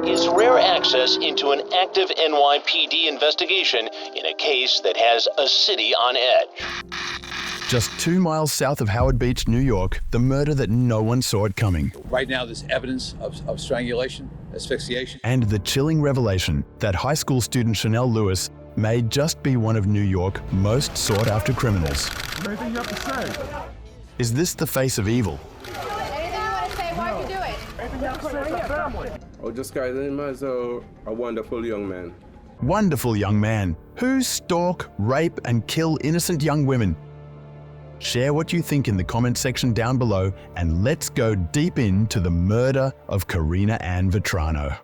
is rare access into an active NYPD investigation in a case that has a city on edge. Just 2 miles south of Howard Beach, New York, the murder that no one saw it coming. Right now, there's evidence of strangulation, asphyxiation. And the chilling revelation that high school student Chanel Lewis may just be one of New York's most sought-after criminals. Anything you have to say? Is this the face of evil? Anything you want to say? Why'd you do it? Anything you have to say to the family? I describe him as a wonderful young man. Wonderful young man who stalk, rape, and kill innocent young women. Share what you think in the comment section down below, and let's go deep into the murder of Karina Ann Vetrano.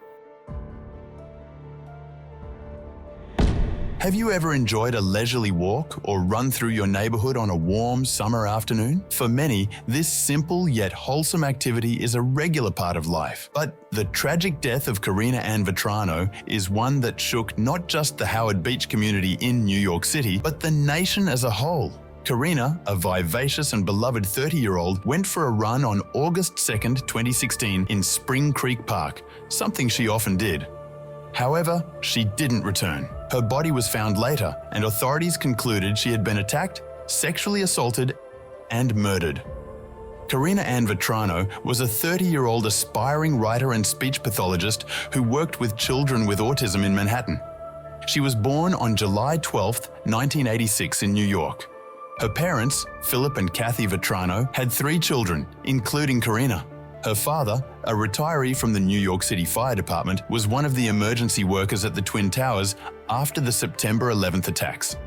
Have you ever enjoyed a leisurely walk or run through your neighborhood on a warm summer afternoon? For many, this simple yet wholesome activity is a regular part of life. But the tragic death of Karina Ann Vetrano is one that shook not just the Howard Beach community in New York City, but the nation as a whole. Karina, a vivacious and beloved 30-year-old, went for a run on August 2nd, 2016 in Spring Creek Park, something she often did. However, she didn't return. Her body was found later, and authorities concluded she had been attacked, sexually assaulted, and murdered. Karina Ann Vetrano was a 30-year-old aspiring writer and speech pathologist who worked with children with autism in Manhattan. She was born on July 12, 1986 in New York. Her parents, Philip and Kathy Vetrano, had 3 children, including Karina. Her father, a retiree from the New York City Fire Department, was one of the emergency workers at the Twin Towers after the September 11th attacks.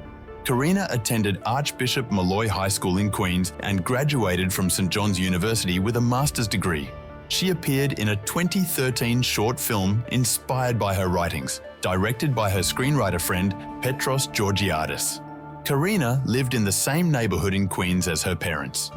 Karina attended Archbishop Molloy High School in Queens and graduated from St. John's University with a master's degree. She appeared in a 2013 short film inspired by her writings, directed by her screenwriter friend Petros Georgiadis. Karina lived in the same neighborhood in Queens as her parents.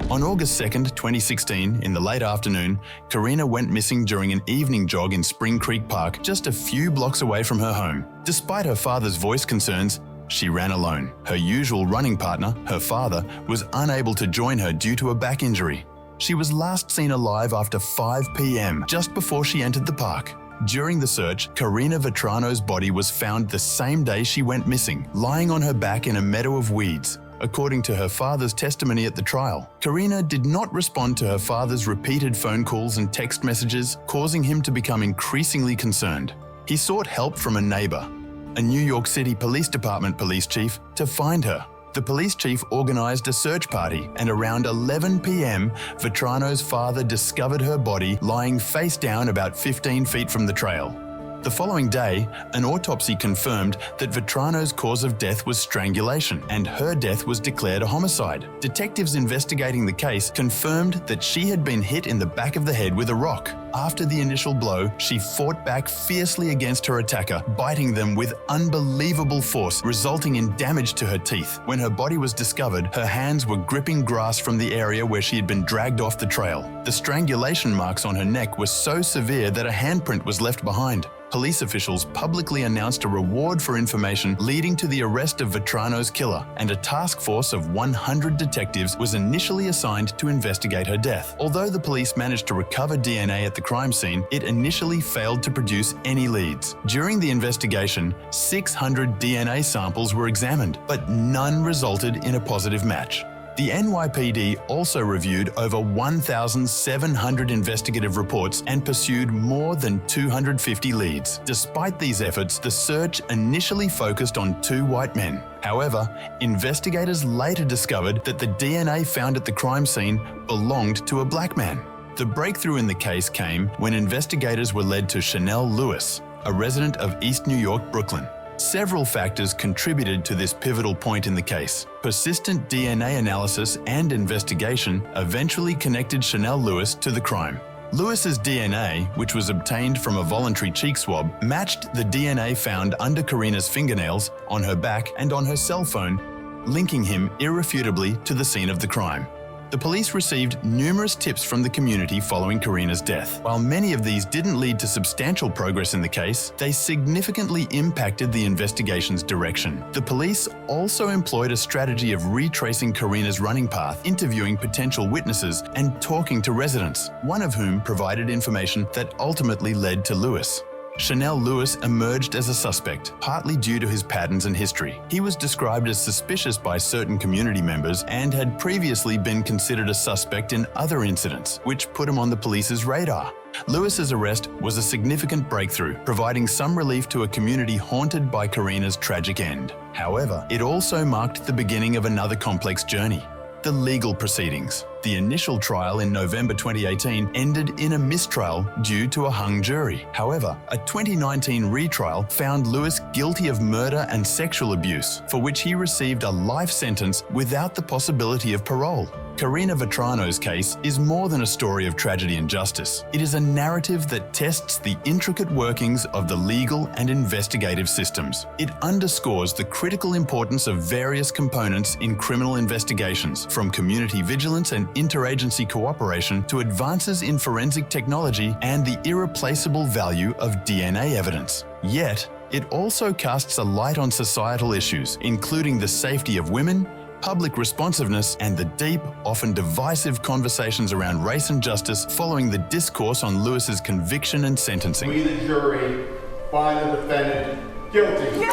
On August 2nd, 2016, in the late afternoon, Karina went missing during an evening jog in Spring Creek Park, just a few blocks away from her home. Despite her father's voice concerns, she ran alone. Her usual running partner, her father, was unable to join her due to a back injury. She was last seen alive after 5 p.m., just before she entered the park. During the search, Karina Vetrano's body was found the same day she went missing, lying on her back in a meadow of weeds. According to her father's testimony at the trial, Karina did not respond to her father's repeated phone calls and text messages, causing him to become increasingly concerned. He sought help from a neighbor, a New York City Police Department police chief, to find her. The police chief organized a search party, and around 11 p.m., Vetrano's father discovered her body lying face down about 15 feet from the trail. The following day, an autopsy confirmed that Vetrano's cause of death was strangulation, and her death was declared a homicide. Detectives investigating the case confirmed that she had been hit in the back of the head with a rock. After the initial blow, she fought back fiercely against her attacker, biting them with unbelievable force, resulting in damage to her teeth. When her body was discovered, her hands were gripping grass from the area where she had been dragged off the trail. The strangulation marks on her neck were so severe that a handprint was left behind. Police officials publicly announced a reward for information leading to the arrest of Vetrano's killer, and a task force of 100 detectives was initially assigned to investigate her death. Although the police managed to recover DNA at the crime scene, it initially failed to produce any leads. During the investigation, 600 DNA samples were examined, but none resulted in a positive match. The NYPD also reviewed over 1,700 investigative reports and pursued more than 250 leads. Despite these efforts, the search initially focused on 2 white men. However, investigators later discovered that the DNA found at the crime scene belonged to a black man. The breakthrough in the case came when investigators were led to Chanel Lewis, a resident of East New York, Brooklyn. Several factors contributed to this pivotal point in the case. Persistent DNA analysis and investigation eventually connected Chanel Lewis to the crime. Lewis's DNA, which was obtained from a voluntary cheek swab, matched the DNA found under Karina's fingernails, on her back, and on her cell phone, linking him irrefutably to the scene of the crime. The police received numerous tips from the community following Karina's death. While many of these didn't lead to substantial progress in the case, they significantly impacted the investigation's direction. The police also employed a strategy of retracing Karina's running path, interviewing potential witnesses, and talking to residents, one of whom provided information that ultimately led to Lewis. Chanel Lewis emerged as a suspect, partly due to his patterns and history. He was described as suspicious by certain community members and had previously been considered a suspect in other incidents, which put him on the police's radar. Lewis's arrest was a significant breakthrough, providing some relief to a community haunted by Karina's tragic end. However, it also marked the beginning of another complex journey: the legal proceedings. The initial trial in November 2018 ended in a mistrial due to a hung jury. However, a 2019 retrial found Lewis guilty of murder and sexual abuse, for which he received a life sentence without the possibility of parole. Karina Vetrano's case is more than a story of tragedy and justice. It is a narrative that tests the intricate workings of the legal and investigative systems. It underscores the critical importance of various components in criminal investigations, from community vigilance and interagency cooperation to advances in forensic technology and the irreplaceable value of DNA evidence. Yet, it also casts a light on societal issues, including the safety of women, public responsiveness, and the deep, often divisive conversations around race and justice following the discourse on Lewis's conviction and sentencing. We, the jury, find the defendant guilty.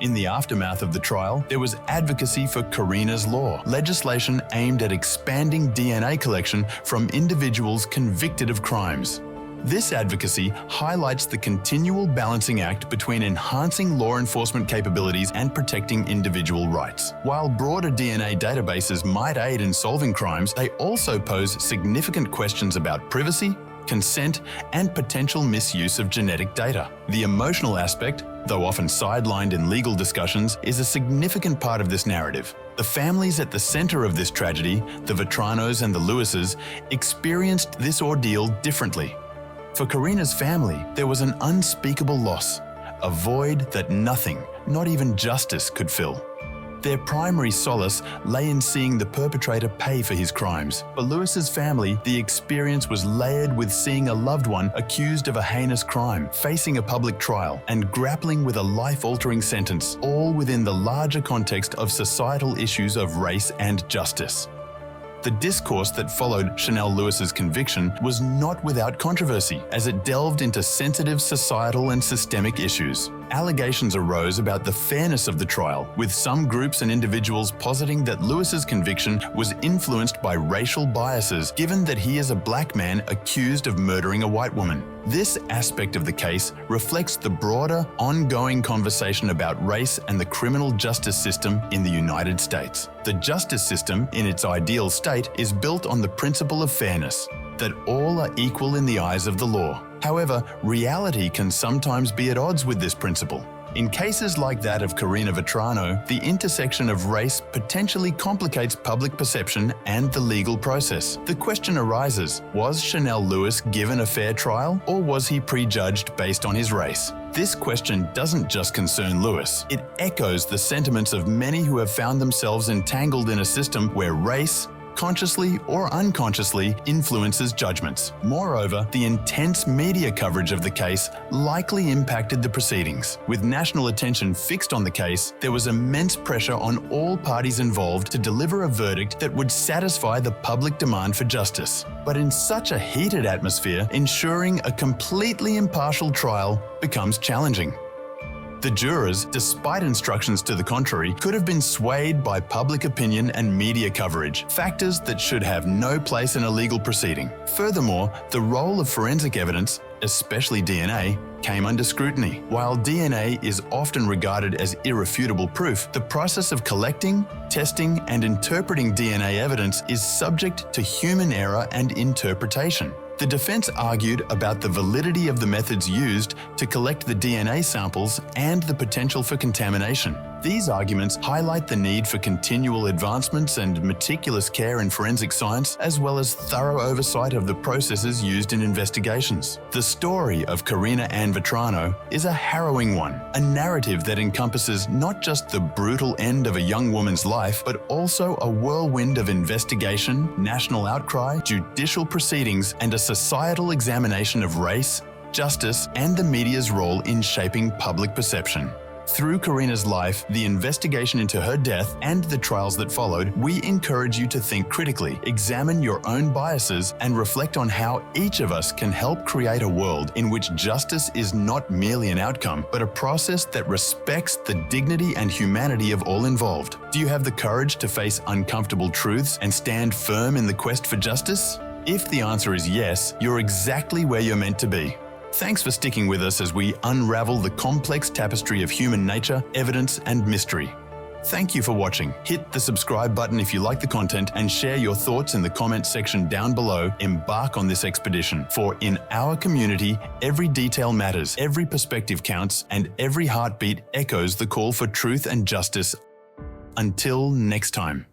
In the aftermath of the trial, there was advocacy for Karina's Law, legislation aimed at expanding DNA collection from individuals convicted of crimes. This advocacy highlights the continual balancing act between enhancing law enforcement capabilities and protecting individual rights. While broader DNA databases might aid in solving crimes, they also pose significant questions about privacy, consent, and potential misuse of genetic data. The emotional aspect, though often sidelined in legal discussions, is a significant part of this narrative. The families at the center of this tragedy, the Vetranos and the Lewises, experienced this ordeal differently. For Karina's family, there was an unspeakable loss, a void that nothing, not even justice, could fill. Their primary solace lay in seeing the perpetrator pay for his crimes. For Lewis's family, the experience was layered with seeing a loved one accused of a heinous crime, facing a public trial, and grappling with a life-altering sentence, all within the larger context of societal issues of race and justice. The discourse that followed Chanel Lewis's conviction was not without controversy, as it delved into sensitive societal and systemic issues. Allegations arose about the fairness of the trial, with some groups and individuals positing that Lewis's conviction was influenced by racial biases, given that he is a black man accused of murdering a white woman. This aspect of the case reflects the broader, ongoing conversation about race and the criminal justice system in the United States. The justice system, in its ideal state, is built on the principle of fairness, that all are equal in the eyes of the law. However, reality can sometimes be at odds with this principle. In cases like that of Karina Vetrano, the intersection of race potentially complicates public perception and the legal process. The question arises, was Chanel Lewis given a fair trial, or was he prejudged based on his race? This question doesn't just concern Lewis. It echoes the sentiments of many who have found themselves entangled in a system where race, consciously or unconsciously, influences judgments. Moreover, the intense media coverage of the case likely impacted the proceedings. With national attention fixed on the case, there was immense pressure on all parties involved to deliver a verdict that would satisfy the public demand for justice. But in such a heated atmosphere, ensuring a completely impartial trial becomes challenging. The jurors, despite instructions to the contrary, could have been swayed by public opinion and media coverage, factors that should have no place in a legal proceeding. Furthermore, the role of forensic evidence, especially DNA, came under scrutiny. While DNA is often regarded as irrefutable proof, the process of collecting, testing, and interpreting DNA evidence is subject to human error and interpretation. The defense argued about the validity of the methods used to collect the DNA samples and the potential for contamination. These arguments highlight the need for continual advancements and meticulous care in forensic science, as well as thorough oversight of the processes used in investigations. The story of Karina Ann Vetrano is a harrowing one, a narrative that encompasses not just the brutal end of a young woman's life, but also a whirlwind of investigation, national outcry, judicial proceedings, and a societal examination of race, justice, and the media's role in shaping public perception. Through Karina's life, the investigation into her death, and the trials that followed, we encourage you to think critically, examine your own biases, and reflect on how each of us can help create a world in which justice is not merely an outcome, but a process that respects the dignity and humanity of all involved. Do you have the courage to face uncomfortable truths and stand firm in the quest for justice? If the answer is yes, you're exactly where you're meant to be. Thanks for sticking with us as we unravel the complex tapestry of human nature, evidence, and mystery. Thank you for watching. Hit the subscribe button if you like the content and share your thoughts in the comment section down below. Embark on this expedition, for in our community, every detail matters, every perspective counts, and every heartbeat echoes the call for truth and justice. Until next time.